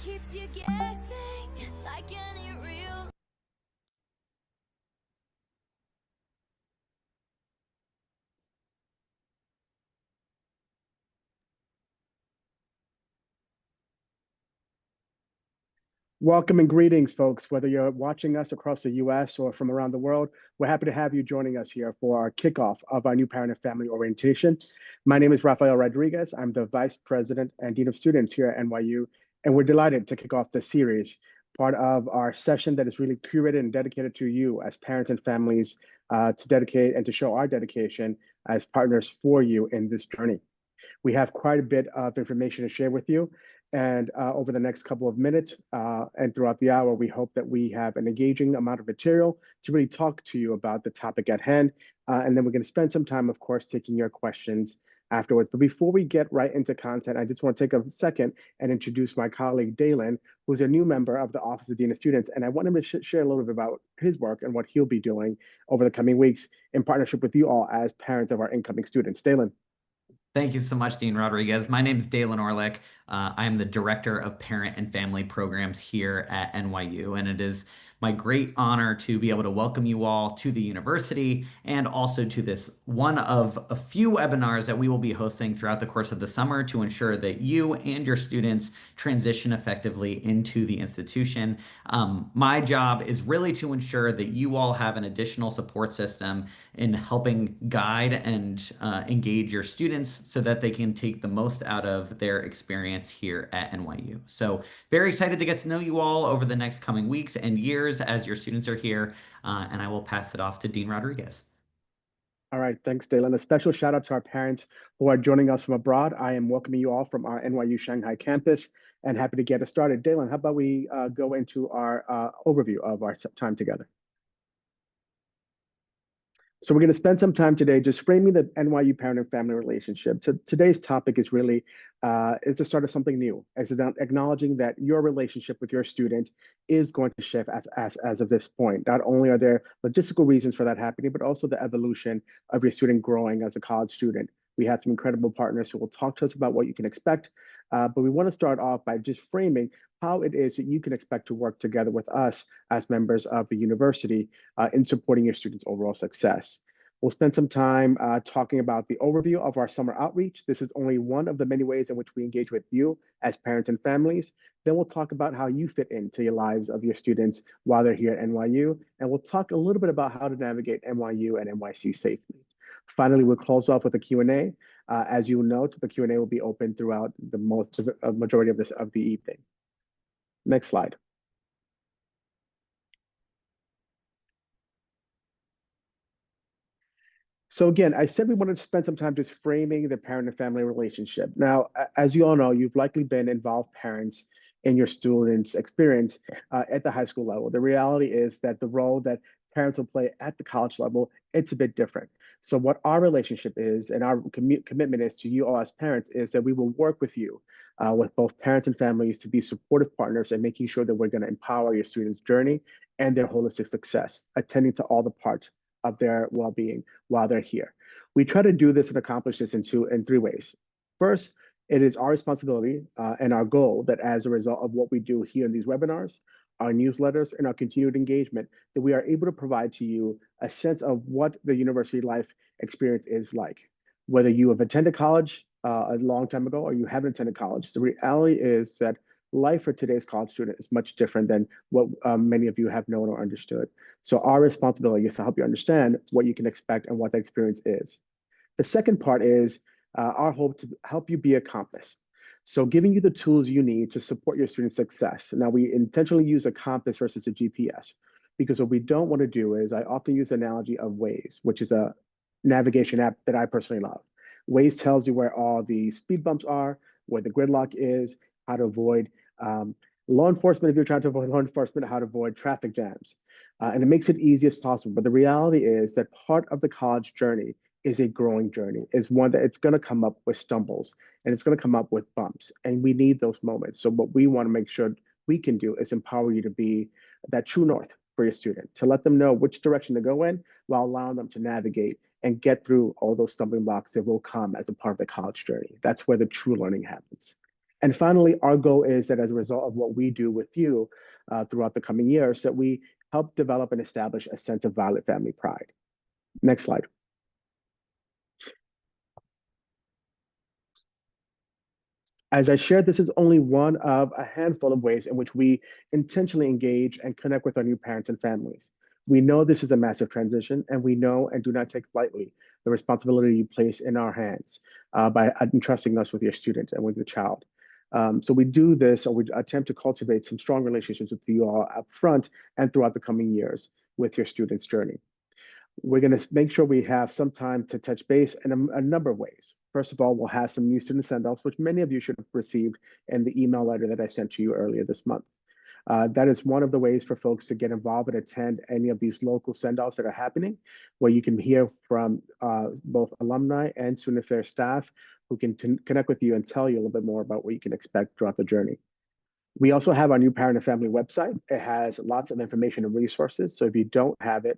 keeps you guessing like any real. Welcome and greetings, folks. Whether you're watching us across the US or from around the world, we're happy to have you joining us here for our kickoff of our new parent and family orientation. My name is Rafael Rodriguez. I'm the Vice President and Dean of Students here at NYU, and we're delighted to kick off this series, part of our session that is really curated and dedicated to you as parents and families to dedicate and to show our dedication as partners for you in this journey. We have quite a bit of information to share with you. And over the next couple of minutes and throughout the hour, we hope that we have an engaging amount of material to really talk to you about the topic at hand. And then we're going to spend some time, of course, taking your questions afterwards. But before we get right into content, I just want to take a second and introduce my colleague, Dalen, who's a new member of the Office of Dean of Students. And I want him to share a little bit about his work and what he'll be doing over the coming weeks in partnership with you all as parents of our incoming students. Dalen. Thank you so much, Dean Rodriguez. My name is Dalen Orlick. I am the Director of Parent and Family Programs here at NYU, and it is my great honor to be able to welcome you all to the university and also to this one of a few webinars that we will be hosting throughout the course of the summer to ensure that you and your students transition effectively into the institution. My job is really to ensure that you all have an additional support system in helping guide and engage your students so that they can take the most out of their experience here at NYU. So very excited to get to know you all over the next coming weeks and years as your students are here. And I will pass it off to Dean Rodriguez. All right, thanks, Dalen. A special shout out to our parents who are joining us from abroad. I am welcoming you all from our NYU Shanghai campus and happy to get us started. Dalen, how about we go into our overview of our time together? So we're going to spend some time today just framing the NYU parent and family relationship. So today's topic is really is the start of something new, as acknowledging that your relationship with your student is going to shift as of this point. Not only are there logistical reasons for that happening, but also the evolution of your student growing as a college student. We have some incredible partners who will talk to us about what you can expect, but we want to start off by just framing how it is that you can expect to work together with us as members of the university in supporting your students' overall success. We'll spend some time talking about the overview of our summer outreach. This is only one of the many ways in which we engage with you as parents and families. Then we'll talk about how you fit into the lives of your students while they're here at NYU. And we'll talk a little bit about how to navigate NYU and NYC safely. Finally, we'll close off with a Q&A. As you will note, the Q&A will be open throughout the majority of the evening. Next slide. So again, I said we wanted to spend some time just framing the parent and family relationship. Now, as you all know, you've likely been involved parents in your students' experience at the high school level. The reality is that the role that parents will play at the college level, it's a bit different. So what our relationship is and our commitment is to you all as parents is that we will work with you, with both parents and families to be supportive partners and making sure that we're going to empower your students' journey and their holistic success, attending to all the parts of their well-being while they're here. We try to do this and accomplish this in three ways. First, it is our responsibility and our goal that as a result of what we do here in these webinars, our newsletters, and our continued engagement, that we are able to provide to you a sense of what the university life experience is like. Whether you have attended college a long time ago or you haven't attended college, the reality is that life for today's college student is much different than what many of you have known or understood. So our responsibility is to help you understand what you can expect and what that experience is. The second part is our hope to help you be a compass. So giving you the tools you need to support your student success. Now, we intentionally use a compass versus a GPS, because what we don't want to do is, I often use the analogy of Waze, which is a navigation app that I personally love. Waze tells you where all the speed bumps are, where the gridlock is, how to avoid law enforcement if you're trying to avoid law enforcement, how to avoid traffic jams. And it makes it easy as possible. But the reality is that part of the college journey is a growing journey, is one that it's going to come up with stumbles and it's going to come up with bumps. And we need those moments. So what we want to make sure we can do is empower you to be that true north for your student, to let them know which direction to go in while allowing them to navigate and get through all those stumbling blocks that will come as a part of the college journey. That's where the true learning happens. And finally, our goal is that as a result of what we do with you throughout the coming years, that we help develop and establish a sense of Violet family pride. Next slide. As I shared, this is only one of a handful of ways in which we intentionally engage and connect with our new parents and families. We know this is a massive transition, and we know and do not take lightly the responsibility you place in our hands by entrusting us with your student and with your child. So we do this, or we attempt to cultivate some strong relationships with you all up front and throughout the coming years with your student's journey. We're going to make sure we have some time to touch base in a number of ways. First of all, we'll have some new student send-offs, which many of you should have received in the email letter that I sent to you earlier this month. That is one of the ways for folks to get involved and attend any of these local send-offs that are happening, where you can hear from both alumni and student affairs staff who can connect with you and tell you a little bit more about what you can expect throughout the journey. We also have our new parent and family website. It has lots of information and resources. So if you don't have it,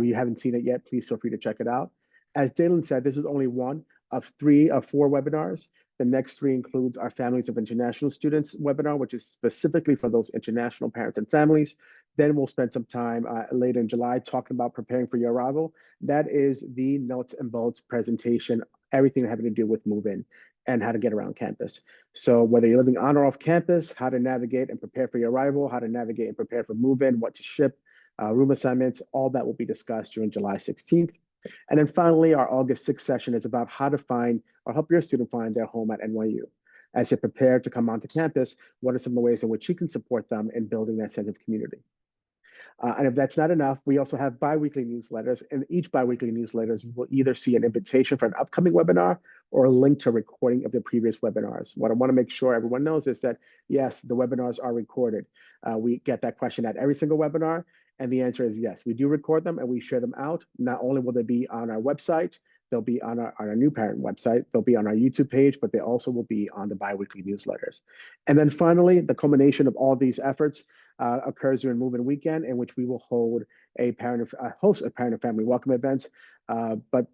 you haven't seen it yet, please feel free to check it out. As Dalen said, this is only one of 3 or 4 webinars. The next 3 includes our Families of International Students webinar, which is specifically for those international parents and families. Then we'll spend some time later in July talking about preparing for your arrival. That is the nuts and bolts presentation, everything having to do with move-in and how to get around campus. So whether you're living on or off campus, how to navigate and prepare for your arrival, how to navigate and prepare for move-in, what to ship, room assignments, all that will be discussed during July 16th. And then finally, our August 6th session is about how to find or help your student find their home at NYU. As they prepare to come onto campus, what are some of the ways in which you can support them in building that sense of community? And if that's not enough, we also have bi-weekly newsletters. And each bi-weekly newsletters will either see an invitation for an upcoming webinar or a link to a recording of the previous webinars. What I want to make sure everyone knows is that, yes, the webinars are recorded. We get that question at every single webinar. And the answer is yes, we do record them and we share them out. Not only will they be on our website, they'll be on our new parent website, they'll be on our YouTube page, but they also will be on the bi-weekly newsletters. And then finally, the culmination of all these efforts occurs during Move-In Weekend, in which we will host a parent and family welcome events. But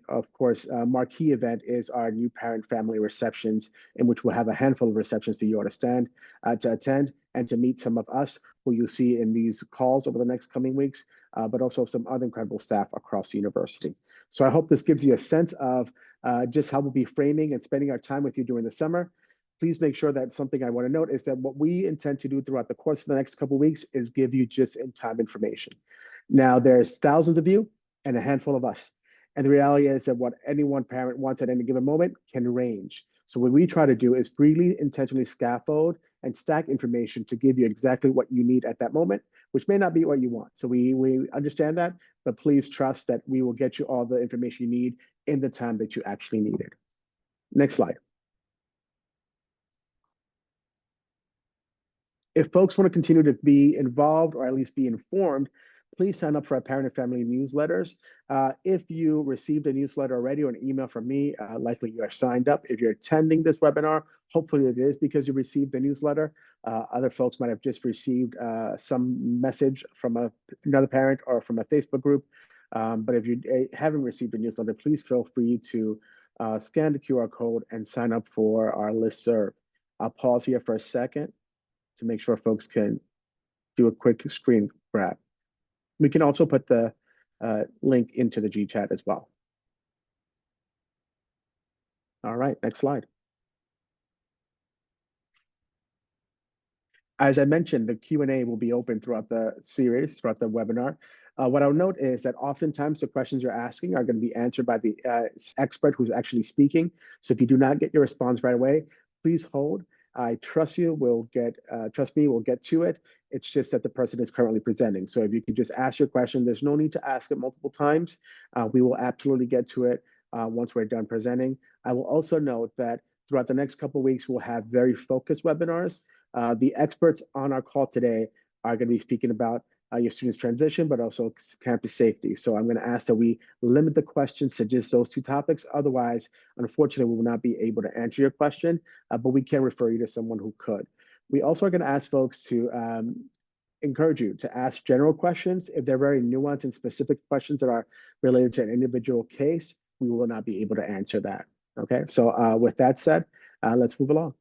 of course, marquee event is our new parent family receptions, in which we'll have a handful of receptions for you all to attend and to meet some of us who you'll see in these calls over the next coming weeks, but also some other incredible staff across the university. So I hope this gives you a sense of just how we'll be framing and spending our time with you during the summer. Please make sure that something I want to note is that what we intend to do throughout the course of the next couple of weeks is give you just in-time information. Now, there's thousands of you and a handful of us. And the reality is that what any one parent wants at any given moment can range. So what we try to do is really intentionally scaffold and stack information to give you exactly what you need at that moment, which may not be what you want. So we understand that, but please trust that we will get you all the information you need in the time that you actually need it. Next slide. If folks want to continue to be involved or at least be informed, please sign up for our parent and family newsletters. If you received a newsletter already or an email from me, likely you are signed up. If you're attending this webinar, hopefully it is because you received the newsletter. Other folks might have just received some message from another parent or from a Facebook group. But if you haven't received a newsletter, please feel free to scan the QR code and sign up for our listserv. I'll pause here for a second to make sure folks can do a quick screen grab. We can also put the link into the G chat as well. All right, next slide. As I mentioned, the Q&A will be open throughout the series, throughout the webinar. What I'll note is that oftentimes the questions you're asking are going to be answered by the expert who's actually speaking. So if you do not get your response right away, please hold. I trust you. Trust me, we'll get to it. It's just that the person is currently presenting. So if you could just ask your question, there's no need to ask it multiple times. We will absolutely get to it once we're done presenting. I will also note that throughout the next couple of weeks, we'll have very focused webinars. The experts on our call today are going to be speaking about your students' transition, but also campus safety. So I'm going to ask that we limit the questions to just those 2 topics. Otherwise, unfortunately, we will not be able to answer your question, but we can refer you to someone who could. We also are going to ask folks to encourage you to ask general questions. If they're very nuanced and specific questions that are related to an individual case, we will not be able to answer that. Okay, so with that said, let's move along.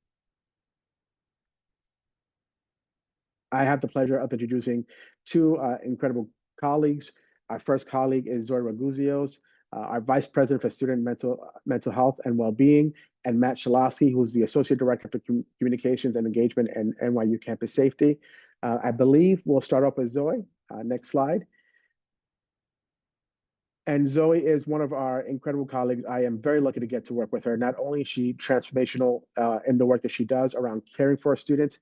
I have the pleasure of introducing two incredible colleagues. Our first colleague is Zoe Raguzios, our Vice President for Student Mental Health and Wellbeing, and Matt Shalosky, who's the Associate Director for Communications and Engagement and NYU Campus Safety. I believe we'll start off with Zoe. Next slide. And Zoe is one of our incredible colleagues. I am very lucky to get to work with her. Not only is she transformational in the work that she does around caring for our students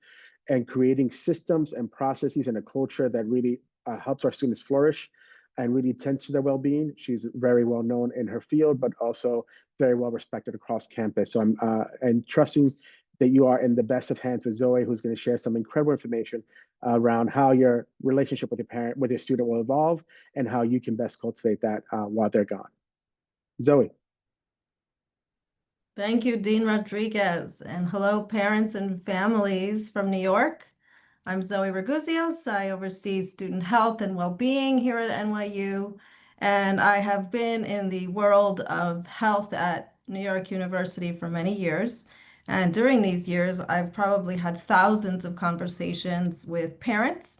and creating systems and processes and a culture that really helps our students flourish and really tends to their well-being. She's very well known in her field, but also very well respected across campus. So I'm and trusting that you are in the best of hands with Zoe, who's going to share some incredible information around how your relationship with your student will evolve and how you can best cultivate that while they're gone. Zoe. Thank you, Dean Rodriguez, and hello, parents and families from New York. I'm Zoe Raguzios. I oversee student health and well-being here at NYU, and I have been in the world of health at New York University for many years. And during these years, I've probably had thousands of conversations with parents.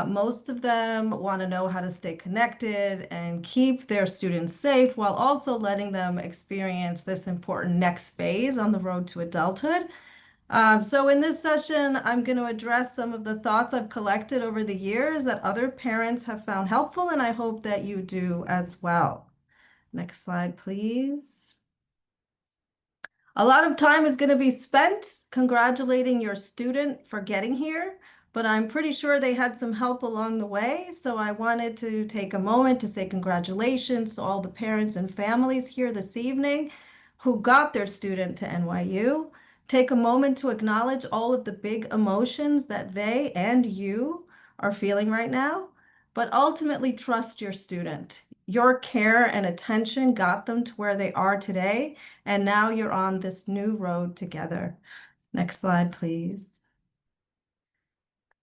Most of them want to know how to stay connected and keep their students safe while also letting them experience this important next phase on the road to adulthood. So in this session, I'm going to address some of the thoughts I've collected over the years that other parents have found helpful, and I hope that you do as well. Next slide, please. A lot of time is going to be spent congratulating your student for getting here, but I'm pretty sure they had some help along the way. So I wanted to take a moment to say congratulations to all the parents and families here this evening who got their student to NYU. Take a moment to acknowledge all of the big emotions that they and you are feeling right now, but ultimately trust your student. Your care and attention got them to where they are today, and now you're on this new road together. Next slide, please.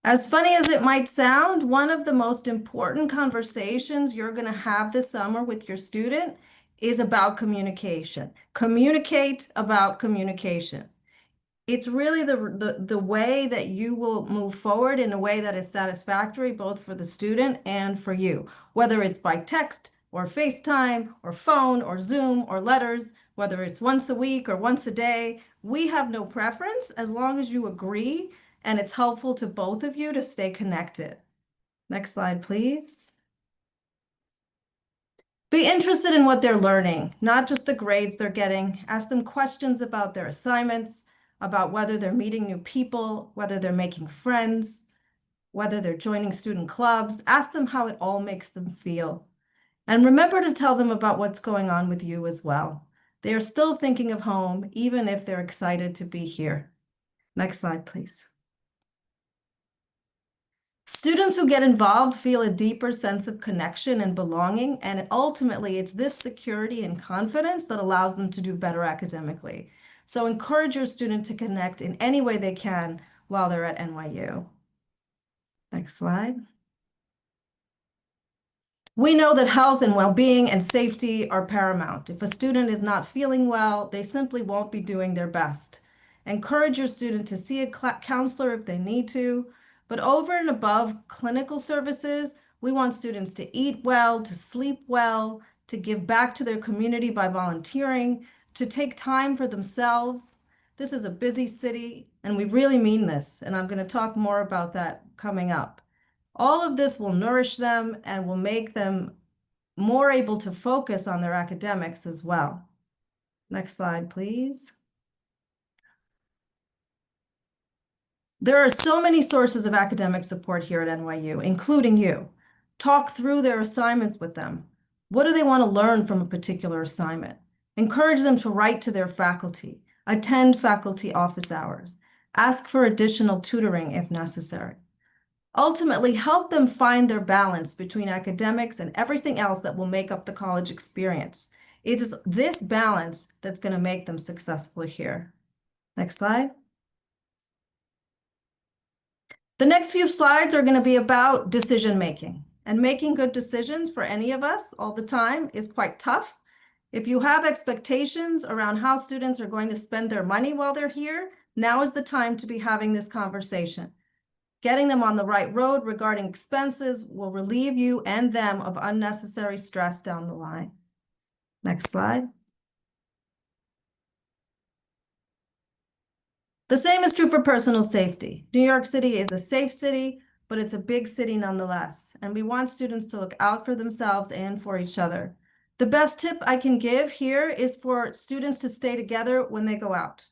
As funny as it might sound, one of the most important conversations you're going to have this summer with your student is about communication. Communicate about communication. It's really the way that you will move forward in a way that is satisfactory both for the student and for you, whether it's by text or FaceTime or phone or Zoom or letters, whether it's once a week or once a day. We have no preference as long as you agree and it's helpful to both of you to stay connected. Next slide, please. Be interested in what they're learning, not just the grades they're getting. Ask them questions about their assignments, about whether they're meeting new people, whether they're making friends, whether they're joining student clubs. Ask them how it all makes them feel. And remember to tell them about what's going on with you as well. They are still thinking of home, even if they're excited to be here. Next slide, please. Students who get involved feel a deeper sense of connection and belonging, and ultimately it's this security and confidence that allows them to do better academically. So encourage your student to connect in any way they can while they're at NYU. Next slide. We know that health and well-being and safety are paramount. If a student is not feeling well, they simply won't be doing their best. Encourage your student to see a counselor if they need to. But over and above clinical services, we want students to eat well, to sleep well, to give back to their community by volunteering, to take time for themselves. This is a busy city, and we really mean this, and I'm going to talk more about that coming up. All of this will nourish them and will make them more able to focus on their academics as well. Next slide, please. There are so many sources of academic support here at NYU, including you. Talk through their assignments with them. What do they want to learn from a particular assignment? Encourage them to write to their faculty, attend faculty office hours, ask for additional tutoring if necessary. Ultimately, help them find their balance between academics and everything else that will make up the college experience. It is this balance that's going to make them successful here. Next slide. The next few slides are going to be about decision making, and making good decisions for any of us all the time is quite tough. If you have expectations around how students are going to spend their money while they're here, now is the time to be having this conversation. Getting them on the right road regarding expenses will relieve you and them of unnecessary stress down the line. Next slide. The same is true for personal safety. New York City is a safe city, but it's a big city nonetheless, and we want students to look out for themselves and for each other. The best tip I can give here is for students to stay together when they go out.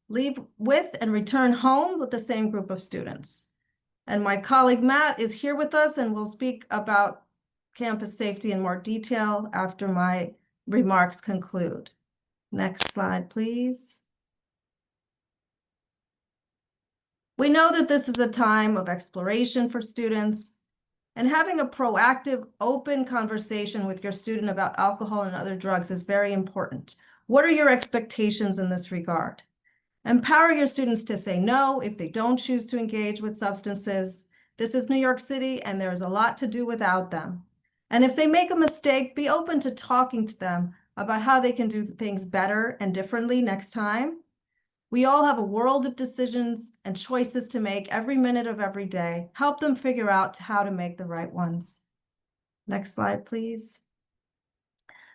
Leave with and return home with the same group of students. And my colleague Matt is here with us and will speak about campus safety in more detail after my remarks conclude. Next slide, please. We know that this is a time of exploration for students, and having a proactive, open conversation with your student about alcohol and other drugs is very important. What are your expectations in this regard? Empower your students to say no if they don't choose to engage with substances. This is New York City, and there is a lot to do without them. And if they make a mistake, be open to talking to them about how they can do things better and differently next time. We all have a world of decisions and choices to make every minute of every day. Help them figure out how to make the right ones. Next slide, please.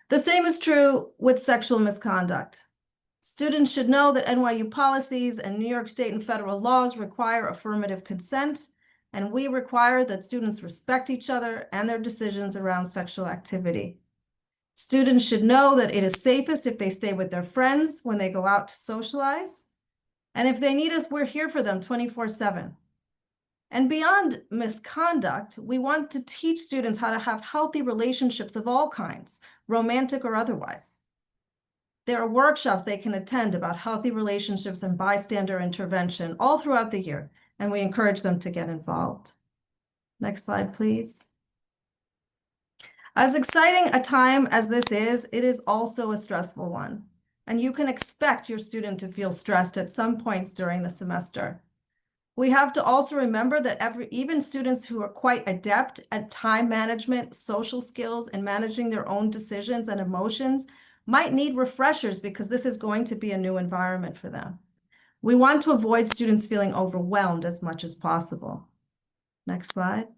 The same is true with sexual misconduct. Students should know that NYU policies and New York state and federal laws require affirmative consent, and we require that students respect each other and their decisions around sexual activity. Students should know that it is safest if they stay with their friends when they go out to socialize. And if they need us, we're here for them 24/7. And beyond misconduct, we want to teach students how to have healthy relationships of all kinds, romantic or otherwise. There are workshops they can attend about healthy relationships and bystander intervention all throughout the year, and we encourage them to get involved. Next slide, please. As exciting a time as this is, it is also a stressful one. And you can expect your student to feel stressed at some points during the semester. We have to also remember that even students who are quite adept at time management, social skills, and managing their own decisions and emotions might need refreshers because this is going to be a new environment for them. We want to avoid students feeling overwhelmed as much as possible. Next slide.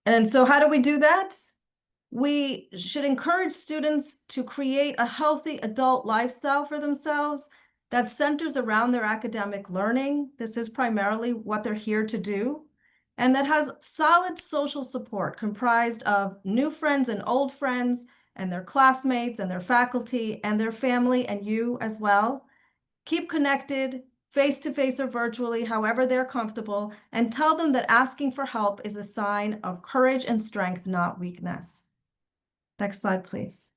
And so how do we do that? We should encourage students to create a healthy adult lifestyle for themselves that centers around their academic learning. This is primarily what they're here to do, and that has solid social support comprised of new friends and old friends and their classmates and their faculty and their family and you as well. Keep connected, face-to-face or virtually, however they're comfortable, and tell them that asking for help is a sign of courage and strength, not weakness. Next slide, please.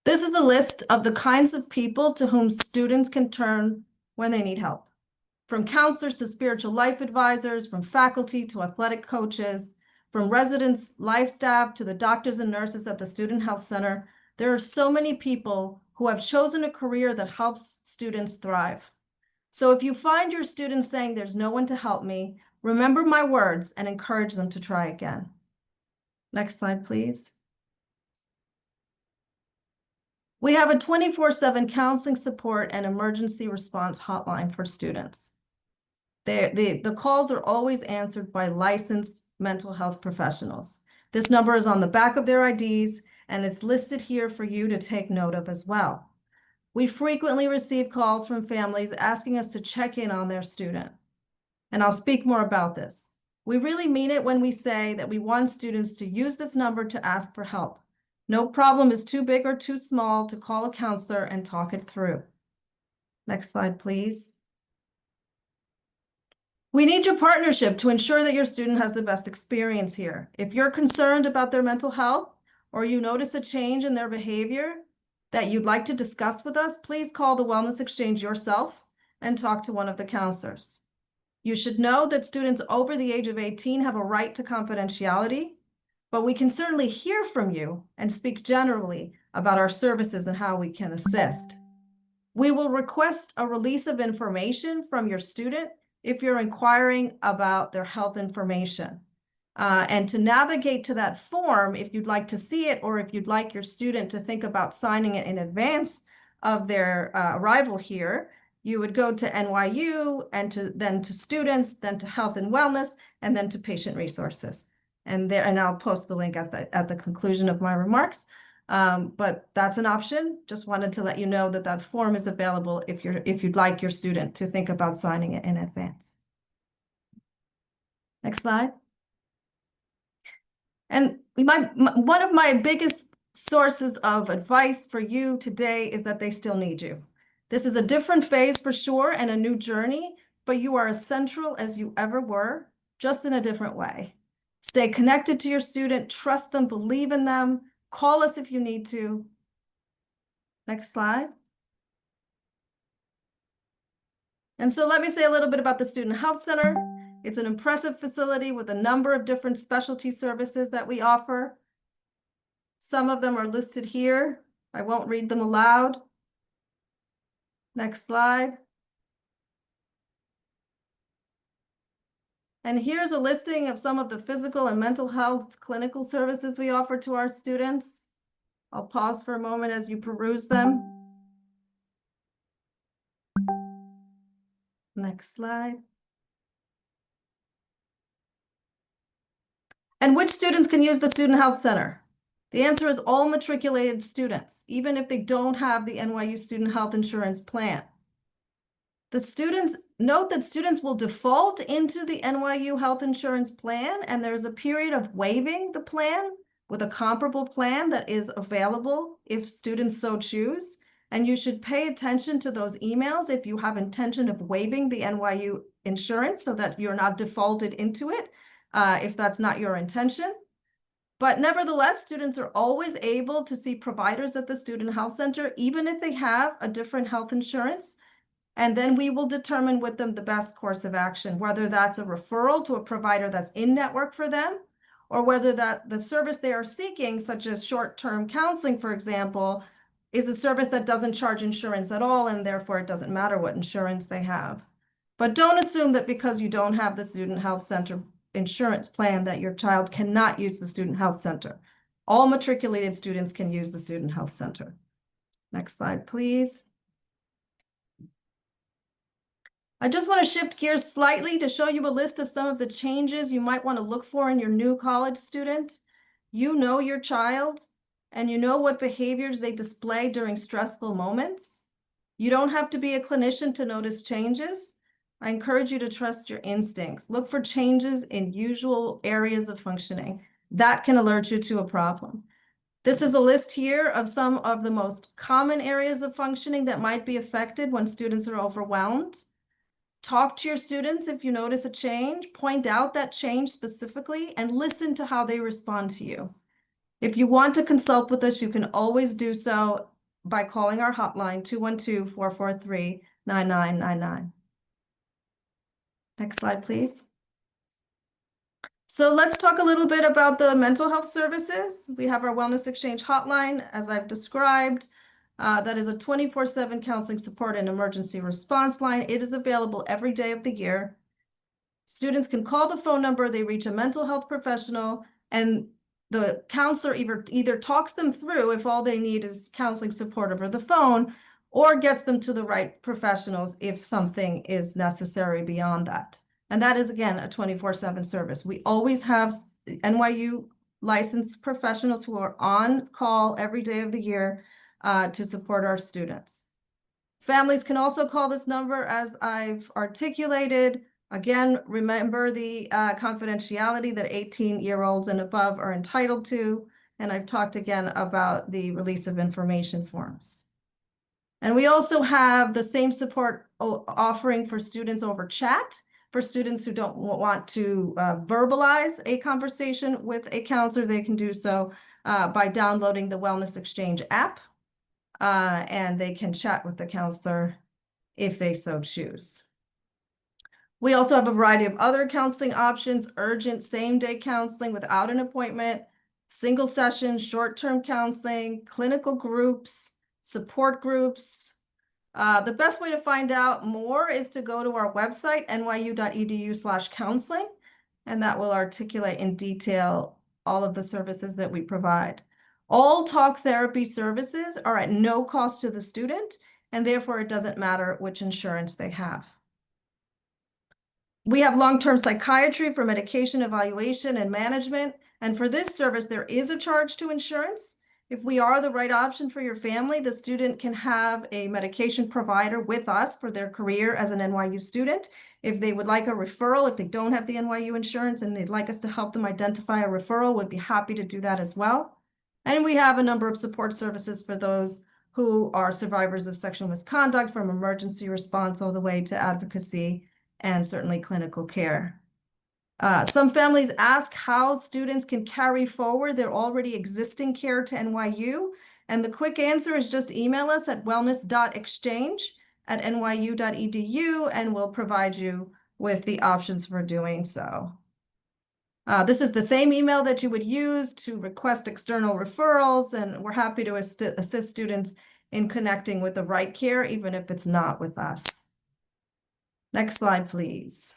This is a list of the kinds of people to whom students can turn when they need help. From counselors to spiritual life advisors, from faculty to athletic coaches, from residents, life staff to the doctors and nurses at the Student Health Center. There are so many people who have chosen a career that helps students thrive. So if you find your students saying there's no one to help me, remember my words and encourage them to try again. Next slide, please. We have a 24/7 counseling support and emergency response hotline for students. The calls are always answered by licensed mental health professionals. This number is on the back of their IDs, and it's listed here for you to take note of as well. We frequently receive calls from families asking us to check in on their student. And I'll speak more about this. We really mean it when we say that we want students to use this number to ask for help. No problem is too big or too small to call a counselor and talk it through. Next slide, please. We need your partnership to ensure that your student has the best experience here. If you're concerned about their mental health or you notice a change in their behavior that you'd like to discuss with us, please call the Wellness Exchange yourself and talk to one of the counselors. You should know that students over the age of 18 have a right to confidentiality, but we can certainly hear from you and speak generally about our services and how we can assist. We will request a release of information from your student if you're inquiring about their health information. And to navigate to that form, if you'd like to see it, or if you'd like your student to think about signing it in advance of their arrival here, you would go to NYU and then to students, then to health and wellness, and then to patient resources. And I'll post the link at the conclusion of my remarks. But that's an option. Just wanted to let you know that that form is available if you'd like your student to think about signing it in advance. Next slide. And one of my biggest sources of advice for you today is that they still need you. This is a different phase for sure and a new journey, but you are as central as you ever were, just in a different way. Stay connected to your student, trust them, believe in them, call us if you need to. Next slide. And so let me say a little bit about the Student Health Center. It's an impressive facility with a number of different specialty services that we offer. Some of them are listed here. I won't read them aloud. Next slide. And here's a listing of some of the physical and mental health clinical services we offer to our students. I'll pause for a moment as you peruse them. Next slide. And which students can use the Student Health Center? The answer is all matriculated students, even if they don't have the NYU Student Health Insurance Plan. Note that students will default into the NYU Health Insurance Plan, and there's a period of waiving the plan with a comparable plan that is available if students so choose. And you should pay attention to those emails if you have intention of waiving the NYU insurance so that you're not defaulted into it, if that's not your intention. But nevertheless, students are always able to see providers at the Student Health Center, even if they have a different health insurance. And then we will determine with them the best course of action, whether that's a referral to a provider that's in network for them, or whether that the service they are seeking, such as short-term counseling, for example, is a service that doesn't charge insurance at all, and therefore it doesn't matter what insurance they have. But don't assume that because you don't have the Student Health Center insurance plan that your child cannot use the Student Health Center. All matriculated students can use the Student Health Center. Next slide, please. I just want to shift gears slightly to show you a list of some of the changes you might want to look for in your new college student. You know your child, and you know what behaviors they display during stressful moments. You don't have to be a clinician to notice changes. I encourage you to trust your instincts. Look for changes in usual areas of functioning. That can alert you to a problem. This is a list here of some of the most common areas of functioning that might be affected when students are overwhelmed. Talk to your students if you notice a change, point out that change specifically, and listen to how they respond to you. If you want to consult with us, you can always do so by calling our hotline, 212-443-9999. Next slide, please. So let's talk a little bit about the mental health services. We have our Wellness Exchange hotline, as I've described. That is a 24/7 counseling support and emergency response line. It is available every day of the year. Students can call the phone number, they reach a mental health professional, and the counselor either talks them through if all they need is counseling support over the phone, or gets them to the right professionals if something is necessary beyond that. And that is, again, a 24/7 service. We always have NYU licensed professionals who are on call every day of the year to support our students. Families can also call this number, as I've articulated. Again, remember the confidentiality that 18-year-olds and above are entitled to. And I've talked again about the release of information forms. And we also have the same support offering for students over chat. For students who don't want to verbalize a conversation with a counselor, they can do so by downloading the Wellness Exchange app. And they can chat with the counselor if they so choose. We also have a variety of other counseling options: urgent same-day counseling without an appointment, single session, short-term counseling, clinical groups, support groups. The best way to find out more is to go to our website, nyu.edu/counseling, and that will articulate in detail all of the services that we provide. All talk therapy services are at no cost to the student, and therefore it doesn't matter which insurance they have. We have long-term psychiatry for medication evaluation and management. And for this service, there is a charge to insurance. If we are the right option for your family, the student can have a medication provider with us for their career as an NYU student. If they would like a referral, if they don't have the NYU insurance and they'd like us to help them identify a referral, we'd be happy to do that as well. And we have a number of support services for those who are survivors of sexual misconduct, from emergency response all the way to advocacy and certainly clinical care. Some families ask how students can carry forward their already existing care to NYU. And the quick answer is just email us at wellness.exchange@nyu.edu, and we'll provide you with the options for doing so. This is the same email that you would use to request external referrals, and we're happy to assist students in connecting with the right care, even if it's not with us. Next slide, please.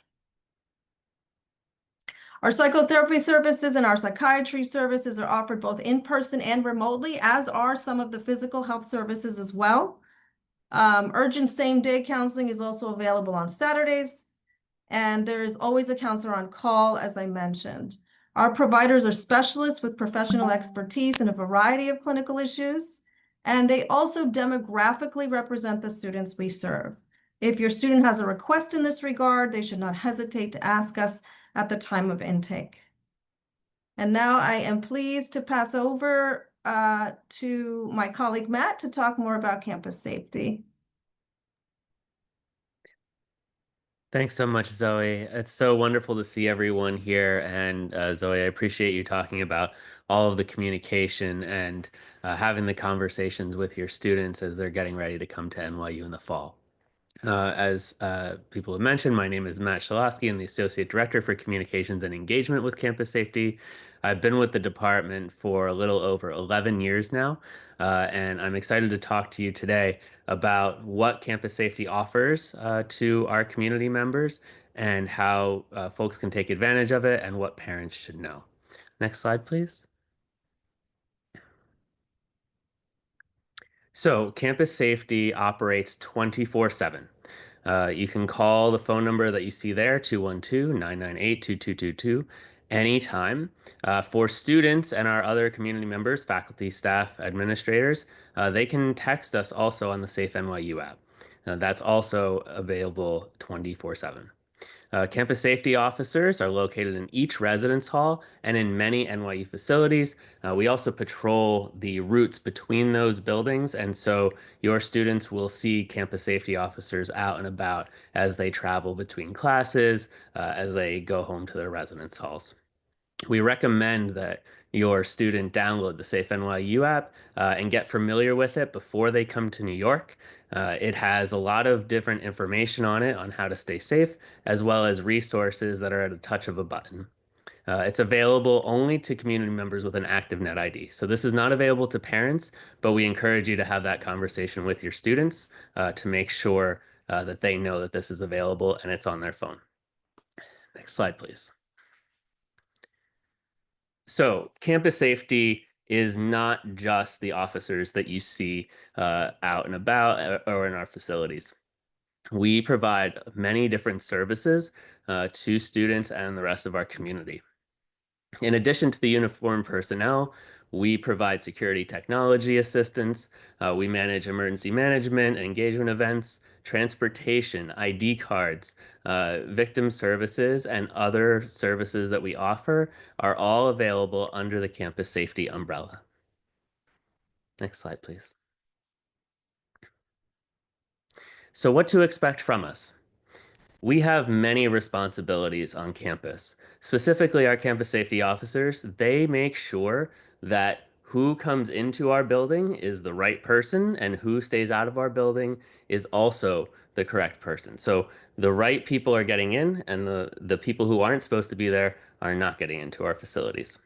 Our psychotherapy services and our psychiatry services are offered both in person and remotely, as are some of the physical health services as well. Urgent same-day counseling is also available on Saturdays, and there is always a counselor on call, as I mentioned. Our providers are specialists with professional expertise in a variety of clinical issues, and they also demographically represent the students we serve. If your student has a request in this regard, they should not hesitate to ask us at the time of intake. And now I am pleased to pass over to my colleague Matt to talk more about campus safety. Thanks so much, Zoe. It's so wonderful to see everyone here. And Zoe, I appreciate you talking about all of the communication and having the conversations with your students as they're getting ready to come to NYU in the fall. As people have mentioned, my name is Matt Shalosky. I'm the Associate Director for Communications and Engagement with Campus Safety. I've been with the department for a little over 11 years now, and I'm excited to talk to you today about what Campus Safety offers to our community members and how folks can take advantage of it and what parents should know. Next slide, please. So Campus Safety operates 24/7. You can call the phone number that you see there, 212-998-2222, anytime. For students and our other community members, faculty, staff, administrators, they can text us also on the Safe NYU app. That's also available 24/7. Campus safety officers are located in each residence hall and in many NYU facilities. We also patrol the routes between those buildings, and so your students will see campus safety officers out and about as they travel between classes, as they go home to their residence halls. We recommend that your student download the Safe NYU app and get familiar with it before they come to New York. It has a lot of different information on it on how to stay safe, as well as resources that are at a touch of a button. It's available only to community members with an active net ID. So this is not available to parents, but we encourage you to have that conversation with your students to make sure that they know that this is available and it's on their phone. Next slide, please. So campus safety is not just the officers that you see out and about or in our facilities. We provide many different services to students and the rest of our community. In addition to the uniformed personnel, we provide security technology assistance. We manage emergency management and engagement events, transportation, ID cards, victim services, and other services that we offer are all available under the campus safety umbrella. Next slide, please. So what to expect from us? We have many responsibilities on campus. Specifically, our campus safety officers, they make sure that who comes into our building is the right person and who stays out of our building is also the correct person. So the right people are getting in and the people who aren't supposed to be there are not getting into our facilities.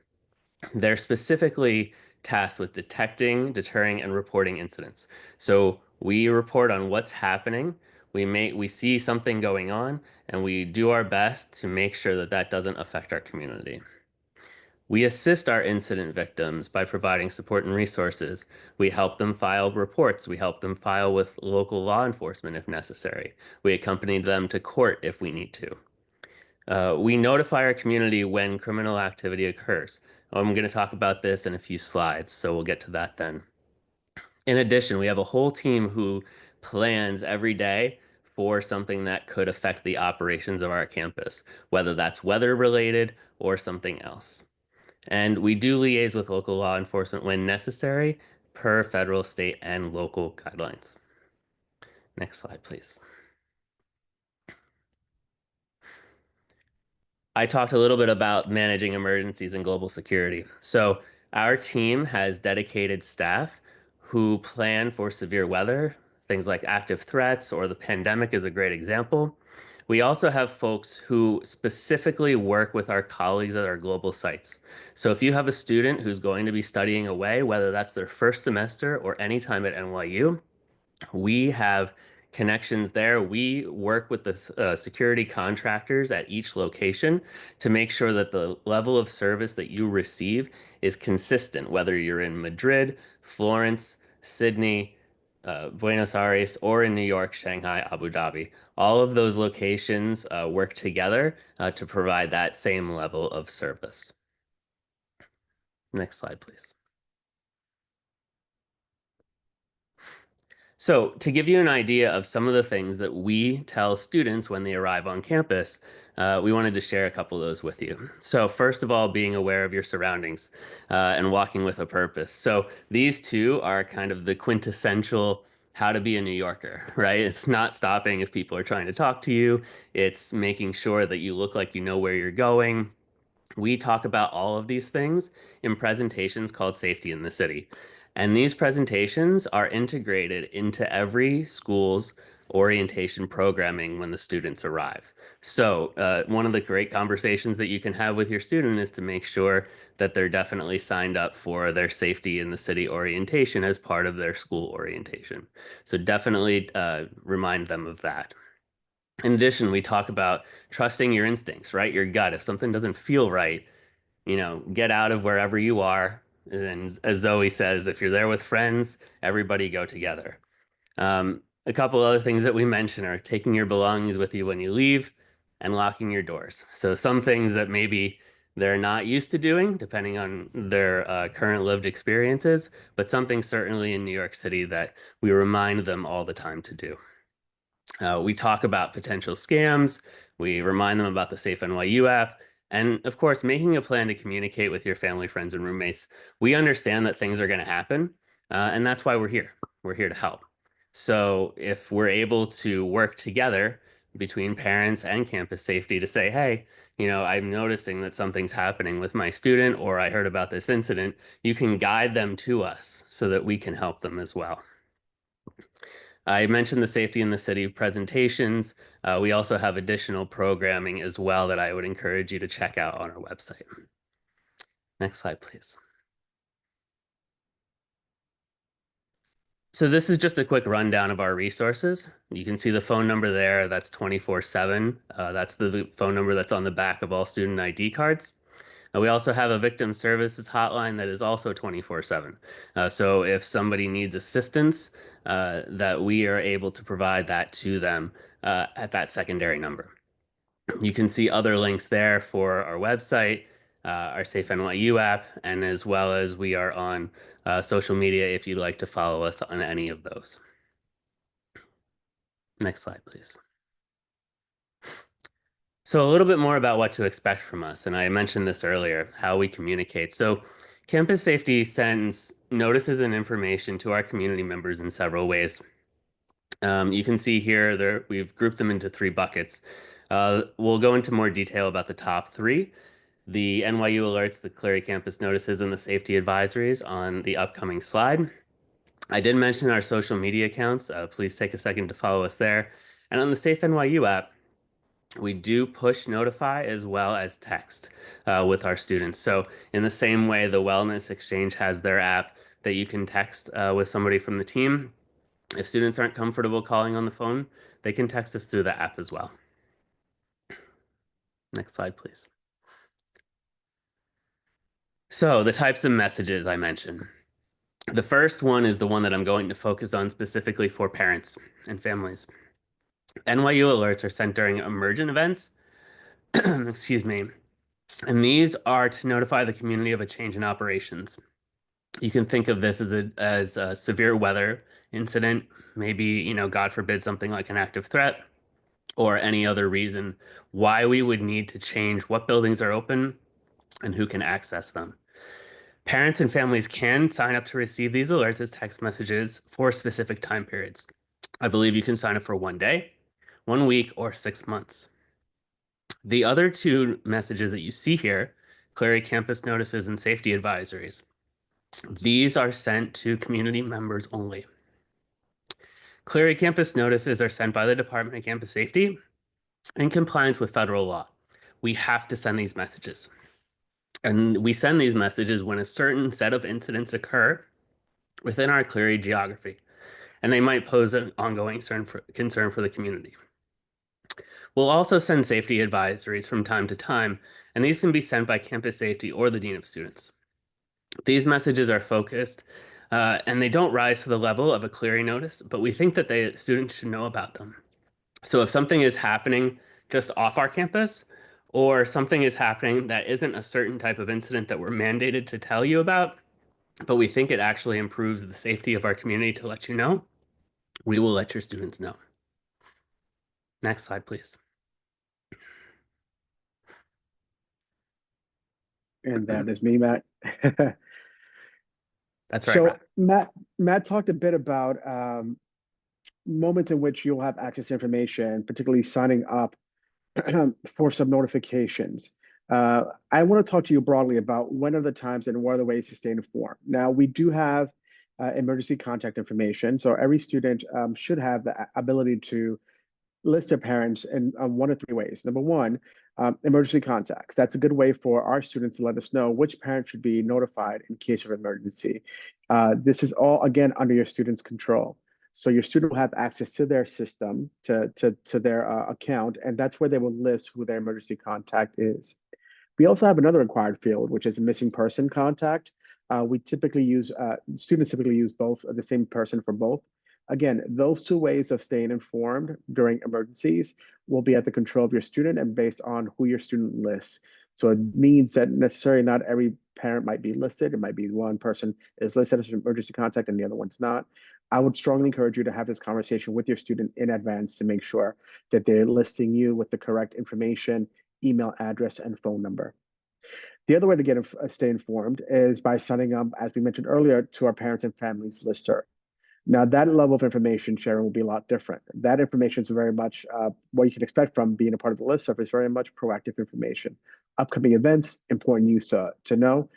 They're specifically tasked with detecting, deterring, and reporting incidents. So we report on what's happening. We see something going on, and we do our best to make sure that that doesn't affect our community. We assist our incident victims by providing support and resources. We help them file reports. We help them file with local law enforcement if necessary. We accompany them to court if we need to. We notify our community when criminal activity occurs. I'm going to talk about this in a few slides, so we'll get to that then. In addition, we have a whole team who plans every day for something that could affect the operations of our campus, whether that's weather related or something else. And we do liaise with local law enforcement when necessary per federal, state, and local guidelines. Next slide, please. I talked a little bit about managing emergencies and global security. So our team has dedicated staff who plan for severe weather, things like active threats or the pandemic is a great example. We also have folks who specifically work with our colleagues at our global sites. So if you have a student who's going to be studying away, whether that's their first semester or any time at NYU, we have connections there. We work with the security contractors at each location to make sure that the level of service that you receive is consistent, whether you're in Madrid, Florence, Sydney, Buenos Aires, or in New York, Shanghai, Abu Dhabi. All of those locations work together to provide that same level of service. Next slide, please. So, to give you an idea of some of the things that we tell students when they arrive on campus, we wanted to share a couple of those with you. So, first of all, being aware of your surroundings and walking with a purpose. So, these two are kind of the quintessential how to be a New Yorker, right? It's not stopping if people are trying to talk to you, it's making sure that you look like you know where you're going. We talk about all of these things in presentations called Safety in the City. And these presentations are integrated into every school's orientation programming when the students arrive. So, one of the great conversations that you can have with your student is to make sure that they're definitely signed up for their Safety in the City orientation as part of their school orientation. So, definitely remind them of that. In addition, we talk about trusting your instincts, right? Your gut. If something doesn't feel right, get out of wherever you are. And as Zoe says, if you're there with friends, everybody go together. A couple other things that we mention are taking your belongings with you when you leave and locking your doors. So some things that maybe they're not used to doing, depending on their current lived experiences, but something certainly in New York City that we remind them all the time to do. We talk about potential scams. We remind them about the Safe NYU app. And of course, making a plan to communicate with your family, friends, and roommates. We understand that things are going to happen, and that's why we're here. We're here to help. So if we're able to work together between parents and campus safety to say, hey, I'm noticing that something's happening with my student, or I heard about this incident, you can guide them to us so that we can help them as well. I mentioned the Safety in the City presentations. We also have additional programming as well that I would encourage you to check out on our website. Next slide, please. So this is just a quick rundown of our resources. You can see the phone number there. That's 24/7. That's the phone number that's on the back of all student ID cards. We also have a victim services hotline that is also 24/7. So if somebody needs assistance, that we are able to provide that to them at that secondary number. You can see other links there for our website, our Safe NYU app, and as well as we are on social media if you'd like to follow us on any of those. Next slide, please. So a little bit more about what to expect from us, and I mentioned this earlier, how we communicate. So campus safety sends notices and information to our community members in several ways. You can see here we've grouped them into 3 buckets. We'll go into more detail about the top 3. The NYU alerts, the Cleary campus notices, and the safety advisories on the upcoming slide. I did mention our social media accounts. Please take a second to follow us there. And on the Safe NYU app, we do push notify as well as text with our students. So in the same way the Wellness Exchange has their app that you can text with somebody from the team, if students aren't comfortable calling on the phone, they can text us through the app as well. Next slide, please. So the types of messages I mentioned. The first one is the one that I'm going to focus on specifically for parents and families. NYU alerts are sent during emergent events, excuse me, and these are to notify the community of a change in operations. You can think of this as a severe weather incident, maybe, God forbid, something like an active threat or any other reason why we would need to change what buildings are open and who can access them. Parents and families can sign up to receive these alerts as text messages for specific time periods. I believe you can sign up for 1 day, 1 week, or 6 months. The other two messages that you see here, Clary campus notices and safety advisories, these are sent to community members only. Clary campus notices are sent by the Department of Campus Safety in compliance with federal law. We have to send these messages. And we send these messages when a certain set of incidents occur within our Clery geography, and they might pose an ongoing concern for the community. We'll also send safety advisories from time to time, and these can be sent by campus safety or the dean of students. These messages are focused, and they don't rise to the level of a Clery notice, but we think that students should know about them. So if something is happening just off our campus, or something is happening that isn't a certain type of incident that we're mandated to tell you about, but we think it actually improves the safety of our community to let you know, we will let your students know. Next slide, please. And that is me, Matt. That's right, So Matt. Matt talked a bit about moments in which you'll have access to information, particularly signing up for some notifications. I want to talk to you broadly about when are the times and what are the ways to stay informed. Now, we do have emergency contact information, so every student should have the ability to list their parents in one of three ways. Number one, emergency contacts. That's a good way for our students to let us know which parent should be notified in case of emergency. This is all, again, under your student's control. So your student will have access to their system, to their account, and that's where they will list who their emergency contact is. We also have another required field, which is a missing person contact. We typically use, students typically use both, the same person for both. Again, those two ways of staying informed during emergencies will be at the control of your student and based on who your student lists. So it means that necessarily not every parent might be listed. It might be one person is listed as an emergency contact and the other one's not. I would strongly encourage you to have this conversation with your student in advance to make sure that they're listing you with the correct information, email address, and phone number. The other way to stay informed is by signing up, as we mentioned earlier, to our parents and families listserv. Now, that level of information sharing will be a lot different. That information is very much what you can expect from being a part of the listserv is very much proactive information. Upcoming events, important news to know,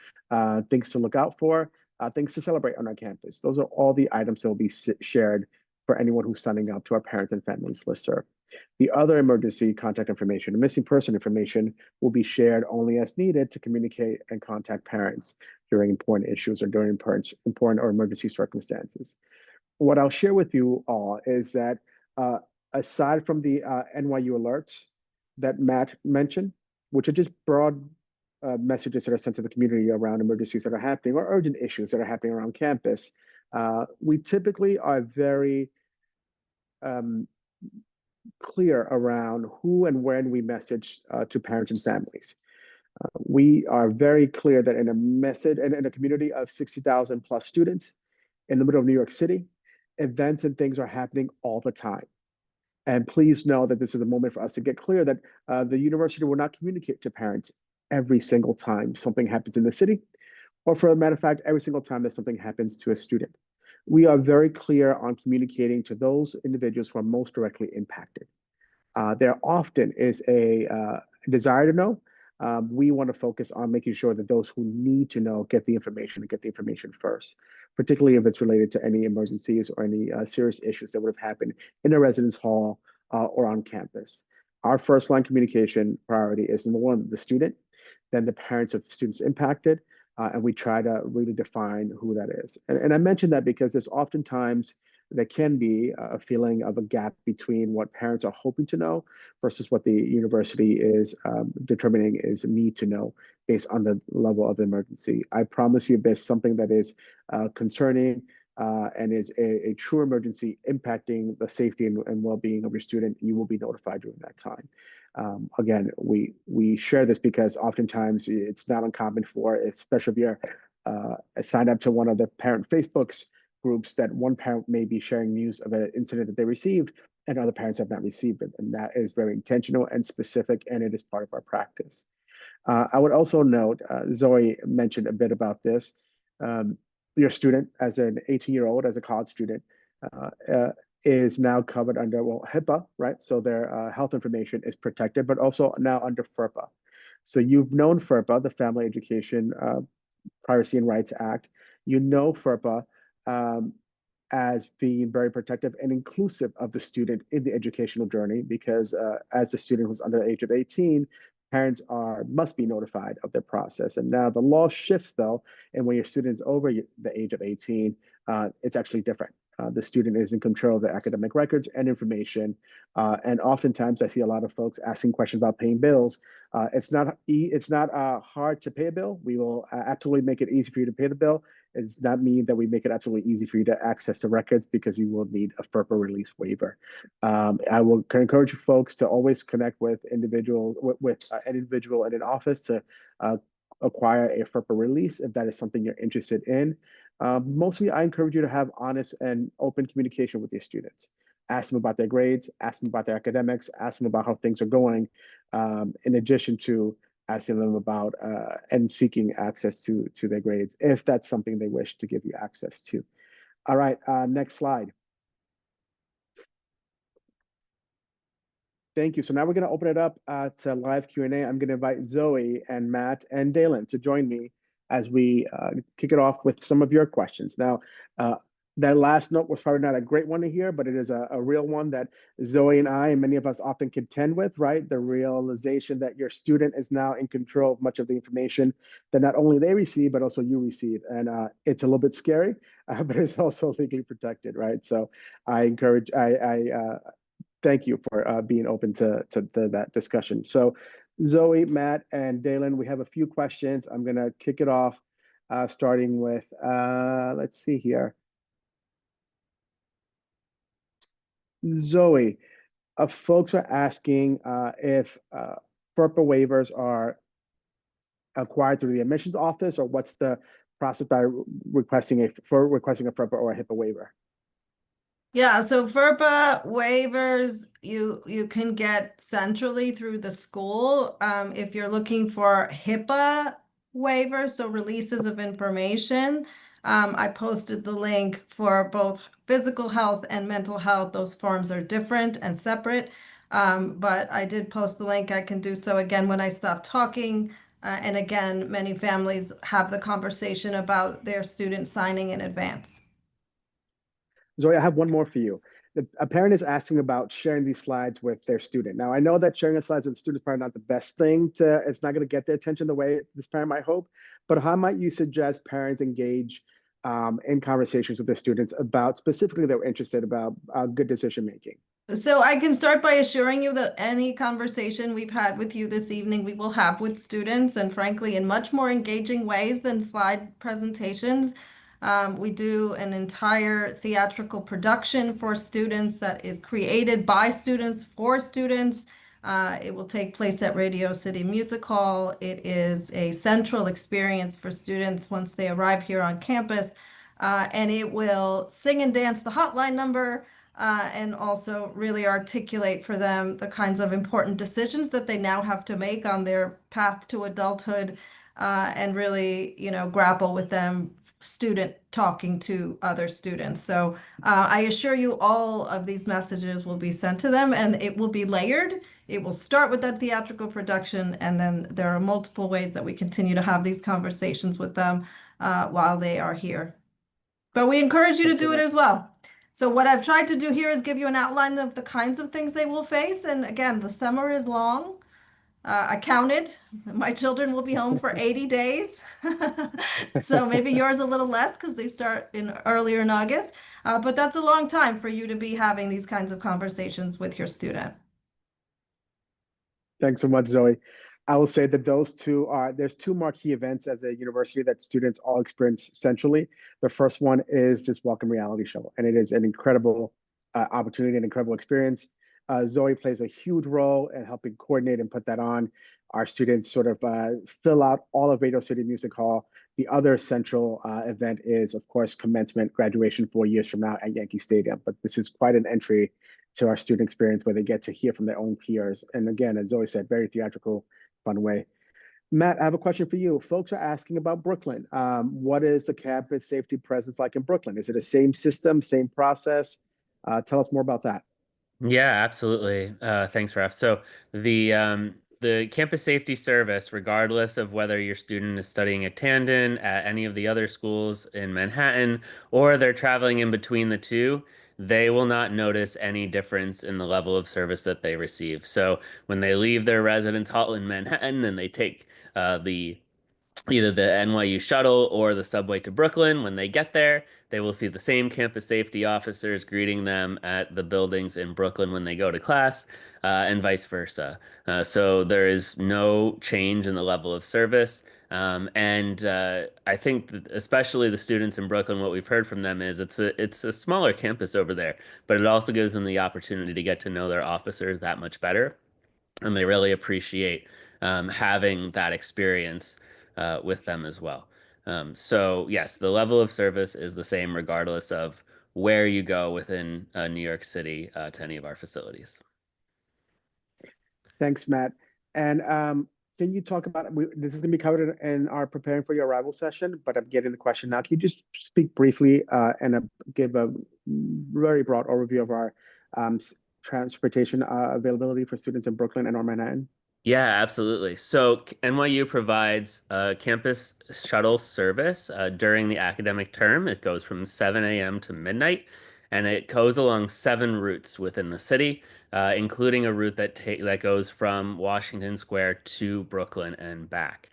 things to look out for, things to celebrate on our campus. Those are all the items that will be shared for anyone who's signing up to our parents and families listserv. The other emergency contact information, missing person information, will be shared only as needed to communicate and contact parents during important issues or during important or emergency circumstances. What I'll share with you all is that aside from the NYU alerts that Matt mentioned, which are just broad messages that are sent to the community around emergencies that are happening or urgent issues that are happening around campus, we typically are very clear around who and when we message to parents and families. We are very clear that in a community of 60,000 plus students in the middle of New York City, events and things are happening all the time. And please know that this is a moment for us to get clear that the university will not communicate to parents every single time something happens in the city, or for a matter of fact, every single time that something happens to a student. We are very clear on communicating to those individuals who are most directly impacted. There often is a desire to know. We want to focus on making sure that those who need to know get the information and get the information first, particularly if it's related to any emergencies or any serious issues that would have happened in a residence hall or on campus. Our first line communication priority is number one, the student, then the parents of students impacted, and we try to really define who that is. And I mention that because there's oftentimes there can be a feeling of a gap between what parents are hoping to know versus what the university is determining is need to know based on the level of emergency. I promise you, if there's something that is concerning and is a true emergency impacting the safety and well-being of your student, you will be notified during that time. Again, we share this because oftentimes it's not uncommon for, especially if you're signed up to one of the parent Facebook's groups, that one parent may be sharing news of an incident that they received and other parents have not received it. And that is very intentional and specific, and it is part of our practice. I would also note, Zoe mentioned a bit about this. Your student, as an 18-year-old, as a college student, is now covered under, well, HIPAA, right? So their health information is protected, but also now under FERPA. So you've known FERPA, the Family Education Privacy and Rights Act. You know FERPA as being very protective and inclusive of the student in the educational journey, because as the student was under the age of 18, parents must be notified of their process. And now the law shifts though, and when your student's over the age of 18, it's actually different. The student is in control of their academic records and information. And oftentimes I see a lot of folks asking questions about paying bills. It's not hard to pay a bill. We will absolutely make it easy for you to pay the bill. It does not mean that we make it absolutely easy for you to access the records, because you will need a FERPA release waiver. I will encourage you folks to always connect with an individual in an office to acquire a FERPA release if that is something you're interested in. Mostly, I encourage you to have honest and open communication with your students. Ask them about their grades, ask them about their academics, ask them about how things are going, in addition to asking them about and seeking access to their grades, if that's something they wish to give you access to. All right, next slide. Thank you. So now we're going to open it up to live Q&A. I'm going to invite Zoe and Matt and Dalen to join me as we kick it off with some of your questions. Now, that last note was probably not a great one to hear, but it is a real one that Zoe and I and many of us often contend with, right? The realization that your student is now in control of much of the information that not only they receive, but also you receive. And it's a little bit scary, but it's also legally protected, right? So I thank you for being open to that discussion. So Zoe, Matt, and Dalen, we have a few questions. I'm going to kick it off, starting with, let's see here. Zoe, folks are asking if FERPA waivers are acquired through the admissions office, or what's the process by requesting a FERPA or a HIPAA waiver? Yeah, so FERPA waivers you can get centrally through the school. If you're looking for HIPAA waivers, so releases of information, I posted the link for both physical health and mental health. Those forms are different and separate, but I did post the link. I can do so again when I stop talking. And again, many families have the conversation about their students signing in advance. Zoe, I have one more for you. A parent is asking about sharing these slides with their student. Now, I know that sharing the slides with the student is probably not the best thing it's not going to get their attention the way this parent might hope, but how might you suggest parents engage in conversations with their students about specifically they're interested about good decision making? So I can start by assuring you that any conversation we've had with you this evening, we will have with students, and frankly, in much more engaging ways than slide presentations. We do an entire theatrical production for students that is created by students for students. It will take place at Radio City Music Hall. It is a central experience for students once they arrive here on campus, and it will sing and dance the hotline number. And also really articulate for them the kinds of important decisions that they now have to make on their path to adulthood, and really, grapple with them, student talking to other students. So I assure you all of these messages will be sent to them, and it will be layered. It will start with that theatrical production, and then there are multiple ways that we continue to have these conversations with them while they are here. But we encourage you to do it as well. So what I've tried to do here is give you an outline of the kinds of things they will face. And again, the summer is long. I counted. My children will be home for 80 days. So maybe yours a little less because they start earlier in August. But that's a long time for you to be having these kinds of conversations with your student. Thanks so much, Zoe. I will say that there's two marquee events as a university that students all experience centrally. The first one is this Welcome Reality Show, and it is an incredible opportunity, an incredible experience. Zoe plays a huge role in helping coordinate and put that on. Our students sort of fill out all of Radio City Music Hall. The other central event is, of course, commencement graduation 4 years from now at Yankee Stadium. But this is quite an entry to our student experience where they get to hear from their own peers. And again, as Zoe said, very theatrical, fun way. Matt, I have a question for you. Folks are asking about Brooklyn. What is the campus safety presence like in Brooklyn? Is it the same system, same process? Tell us more about that. Yeah, absolutely. Thanks, Raf. So the campus safety service, regardless of whether your student is studying at Tandon, at any of the other schools in Manhattan, or they're traveling in between the two, they will not notice any difference in the level of service that they receive. So when they leave their residence hall in Manhattan and they take the either the NYU shuttle or the subway to Brooklyn. When they get there, they will see the same campus safety officers greeting them at the buildings in Brooklyn when they go to class, and vice versa. So there is no change in the level of service. And I think that especially the students in Brooklyn, what we've heard from them is it's a smaller campus over there, but it also gives them the opportunity to get to know their officers that much better, and they really appreciate having that experience with them as well. So yes, the level of service is the same regardless of where you go within New York City to any of our facilities. Thanks, Matt. And can you talk about, this is going to be covered in our preparing for your arrival session, but I'm getting the question now. Can you just speak briefly and give a very broad overview of our transportation availability for students in Brooklyn and or Manhattan? Yeah, absolutely. So NYU provides campus shuttle service during the academic term. It goes from 7 a.m. to midnight, and it goes along 7 routes within the city, including a route that goes from Washington Square to Brooklyn and back.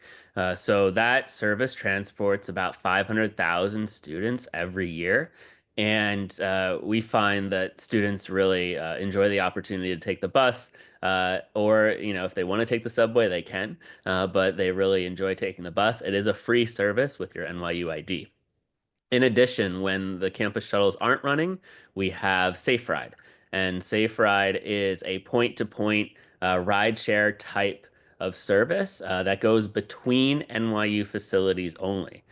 So that service transports about 500,000 students every year. And we find that students really enjoy the opportunity to take the bus, or if they want to take the subway, they can. But they really enjoy taking the bus. It is a free service with your NYU ID. In addition, when the campus shuttles aren't running, we have Safe Ride. And Safe Ride is a point-to-point ride-share type of service that goes between NYU facilities only.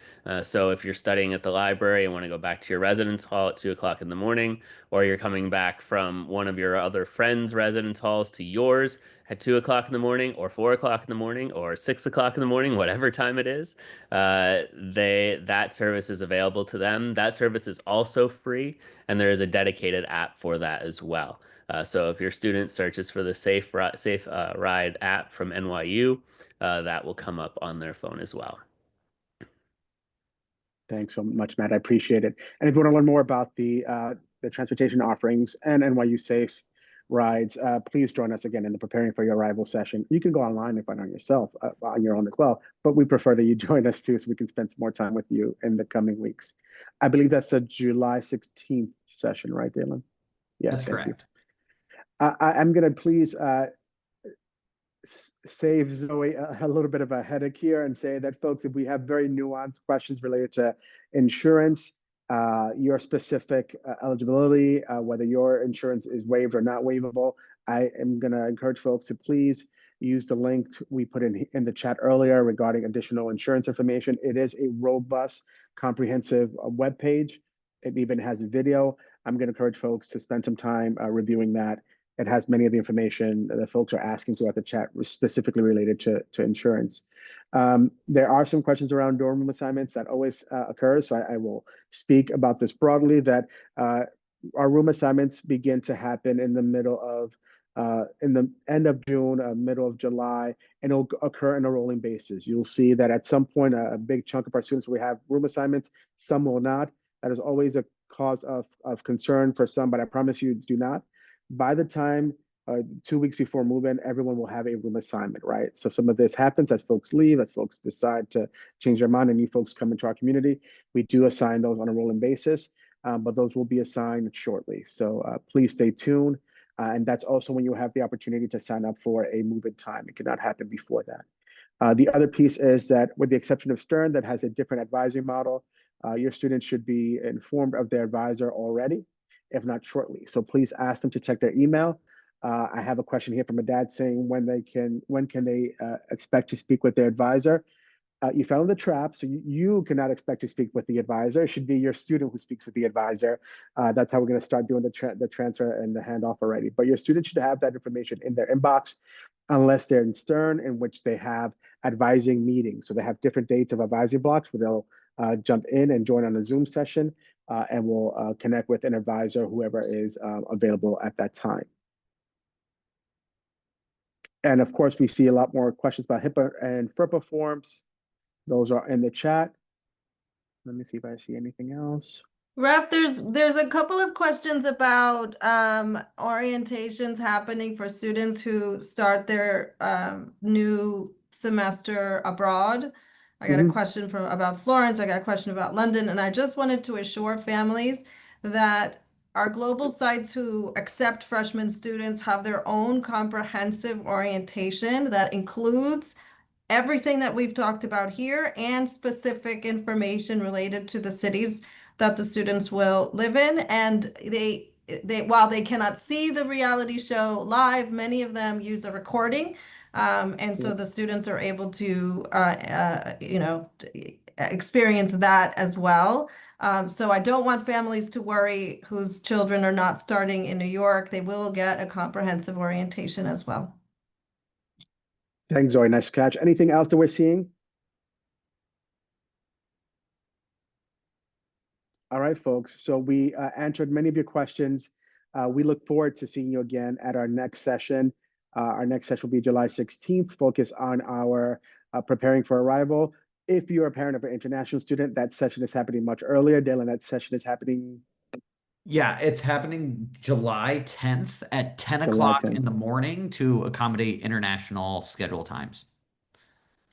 So if you're studying at the library and want to go back to your residence hall at 2 o'clock in the morning, or you're coming back from one of your other friends' residence halls to yours at 2 o'clock in the morning, or 4 o'clock in the morning, or 6 o'clock in the morning, whatever time it is, that service is available to them. That service is also free, and there is a dedicated app for that as well. So if your student searches for the Safe Ride app from NYU, that will come up on their phone as well. Thanks so much, Matt. I appreciate it. And if you want to learn more about the transportation offerings and NYU Safe Rides, please join us again in the Preparing for Your Arrival session. You can go online and find out yourself on your own as well, but we prefer that you join us too so we can spend some more time with you in the coming weeks. I believe that's the July 16th session, right, Dalen? Yeah, That's thank correct. you. I'm going to please save Zoe a little bit of a headache here and say that, folks, if we have very nuanced questions related to insurance, your specific eligibility, whether your insurance is waived or not waivable, I am going to encourage folks to please use the link we put in the chat earlier regarding additional insurance information. It is a robust, comprehensive web page. It even has a video. I'm going to encourage folks to spend some time reviewing that. It has many of the information that folks are asking throughout the chat specifically related to insurance. There are some questions around dorm room assignments that always occurs. So I will speak about this broadly, that our room assignments begin to happen in the in the end of June, middle of July, and it'll occur on a rolling basis. You'll see that at some point, a big chunk of our students will have room assignments, some will not. That is always a cause of concern for some, but I promise you do not. By the time 2 weeks before move-in, everyone will have a room assignment, right? So some of this happens as folks leave, as folks decide to change their mind and new folks come into our community. We do assign those on a rolling basis. but those will be assigned shortly. So please stay tuned. And that's also when you have the opportunity to sign up for a move-in time. It cannot happen before that. The other piece is that with the exception of Stern, that has a different advisory model, your students should be informed of their advisor already, if not shortly. So please ask them to check their email. I have a question here from a dad saying when can they expect to speak with their advisor? You fell in the trap, so you cannot expect to speak with the advisor. It should be your student who speaks with the advisor. That's how we're going to start doing the transfer and the handoff already. But your student should have that information in their inbox, unless they're in Stern, in which they have advising meetings. So they have different dates of advising blocks where they'll jump in and join on a Zoom session, and we'll connect with an advisor, whoever is available at that time. And of course, we see a lot more questions about HIPAA and FERPA forms. Those are in the chat. Let me see if I see anything else. Ref, there's a couple of questions about orientations happening for students who start their new semester abroad. I got a question about Florence, I got a question about London, and I just wanted to assure families that our global sites who accept freshman students have their own comprehensive orientation that includes everything that we've talked about here and specific information related to the cities that the students will live in. And they while they cannot see the reality show live, many of them use a recording. And so the students are able to, experience that as well. So I don't want families to worry whose children are not starting in New York. They will get a comprehensive orientation as well. Thanks, Zoe. Nice catch. Anything else that we're seeing? All right, folks. So we answered many of your questions. We look forward to seeing you again at our next session. Our next session will be July 16th, focus on our preparing for arrival. If you're a parent of an international student, that session is happening much earlier. Dylan, that session is happening Yeah, it's happening July 10th at 10 July o'clock 10th. in the morning to accommodate international schedule times.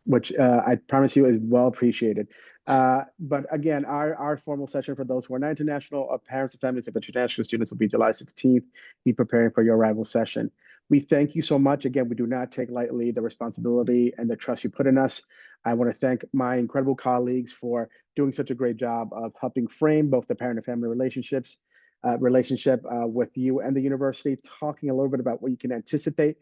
Which I promise you is well appreciated. But again, our formal session for those who are not international, parents and families of international students will be July 16th. Be preparing for your arrival session. We thank you so much. Again, we do not take lightly the responsibility and the trust you put in us. I want to thank my incredible colleagues for doing such a great job of helping frame both the parent and family relationship with you and the university, talking a little bit about what you can anticipate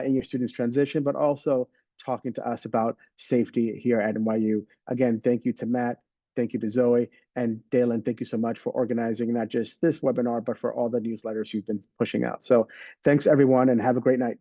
in your students' transition, but also talking to us about safety here at NYU. Again, thank you to Matt, thank you to Zoe, and Dalen, thank you so much for organizing not just this webinar, but for all the newsletters you've been pushing out. So thanks everyone and have a great night.